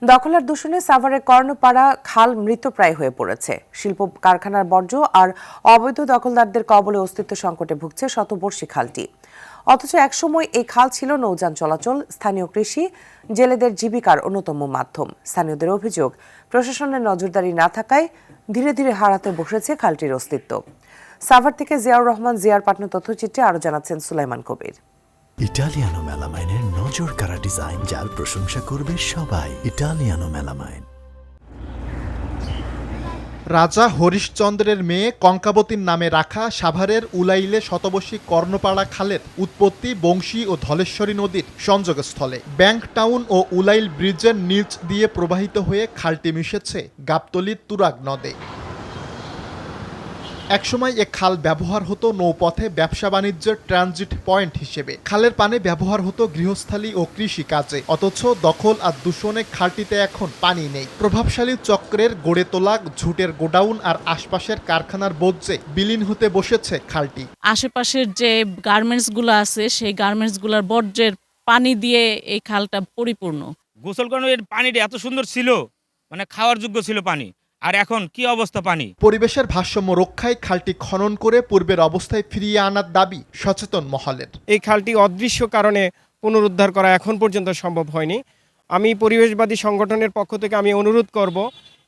দখল আর দূষণে সাভারের কর্ণপাড়া খাল মৃতপ্রায় হয়ে পড়েছে। শিল্প কারখানার বর্জ্য আর অবৈধ দখলদারদের কবলে অস্তিত্ব সংকটে ভুগছে শতবর্ষী খালটি। অথচ একসময় এই খাল ছিল নৌযান চলাচল, স্থানীয় কৃষি, জেলেদের জীবিকার অন্যতম মাধ্যম। স্থানীয়দের অভিযোগ, প্রশাসনের নজরদারি না থাকায় ধীরে ধীরে হারাতে বসেছে খালটির অস্তিত্ব। সাভার থেকে জিয়াউর রহমান জিয়ার পাঠানো তথ্যচিত্রে আরও জানাচ্ছেন সুলাইমান কবির। ইটালিয়ানো মেলামাইনের নজর কাড়া ডিজাইন, যার প্রশংসা করবে সবাই। Italiano melamine. রাজা হরিশচন্দ্রের মেয়ে কঙ্কাবতীর নামে রাখা সাভারের উলাইলে শতবর্ষী কর্ণপাড়া খালের উৎপত্তি বংশী ও ধলেশ্বরী নদীর সংযোগস্থলে। ব্যাংক টাউন ও উলাইল ব্রিজের নিচ দিয়ে প্রবাহিত হয়ে খালটি মিশেছে গাবতলীর তুরাগ নদে। একসময় এ খাল ব্যবহার হতো নৌপথে ব্যবসা বাণিজ্যের ট্রানজিট পয়েন্ট হিসেবে। খালের পানি ব্যবহার হতো গৃহস্থালী ও কৃষি কাজে। অথচ দখল আর দূষণে খালটিতে এখন পানি নেই। প্রভাবশালী চক্রের গড়ে তোলা ঝুটের গোডাউন আর আশপাশের কারখানার বর্জ্যে বিলীন হতে বসেছে খালটি। আশেপাশের যে গার্মেন্টসগুলো আছে সেই গার্মেন্টসগুলোর বর্জ্যের পানি দিয়ে এই খালটা পরিপূর্ণ। গোসল করানোর পানিটা এত সুন্দর ছিল, মানে খাওয়ার যোগ্য ছিল পানি, আর এখন কি অবস্থা পানি। পরিবেশের ভারসাম্য রক্ষায় খালটি খনন করে পূর্বের অবস্থায় ফিরিয়ে আনার দাবি সচেতন মহলের। এই খালটি অদৃশ্য কারণে পুনরুদ্ধার করা এখন পর্যন্ত সম্ভব হয়নি। আমি পরিবেশবাদী সংগঠনের পক্ষ থেকে আমি অনুরোধ করব,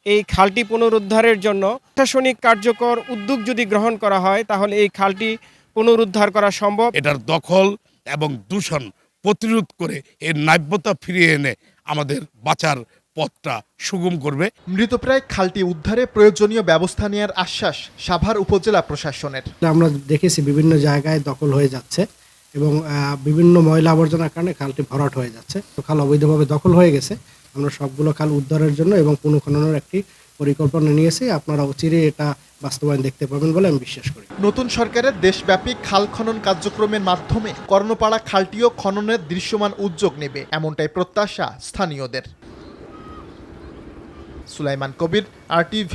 এই খালটি পুনরুদ্ধারের জন্য প্রশাসনিক কার্যকর উদ্যোগ যদি গ্রহণ করা হয় তাহলে এই খালটি পুনরুদ্ধার করা সম্ভব। এটার দখল এবং দূষণ প্রতিরোধ করে এর ন্যায্যতা ফিরিয়ে এনে আমাদের বাঁচার পথটা সুগম করবে। মৃতপ্রায় খালটি উদ্ধারে প্রয়োজনীয় ব্যবস্থা নেওয়ার আশ্বাস সাভার উপজেলা প্রশাসনের। আমরা দেখেছি বিভিন্ন জায়গায় দখল হয়ে যাচ্ছে এবং বিভিন্ন ময়লা আবর্জনার কারণে খালটি ভরাট হয়ে যাচ্ছে। তো খাল অবৈধভাবে দখল হয়ে গেছে। আমরা সবগুলো খাল উদ্ধারের জন্য এবং পুনঃখননের একটি পরিকল্পনা নিয়েছি। আপনারা অচিরে এটা বাস্তবায়ন দেখতে পাবেন বলে আমি বিশ্বাস করি। নতুন সরকারের দেশব্যাপী খাল খনন কার্যক্রমের মাধ্যমে কর্ণপাড়া খালটিও খননের দৃশ্যমান উদ্যোগ নেবে, এমনটাই প্রত্যাশা স্থানীয়দের। সুলাইমান কবির, RTV।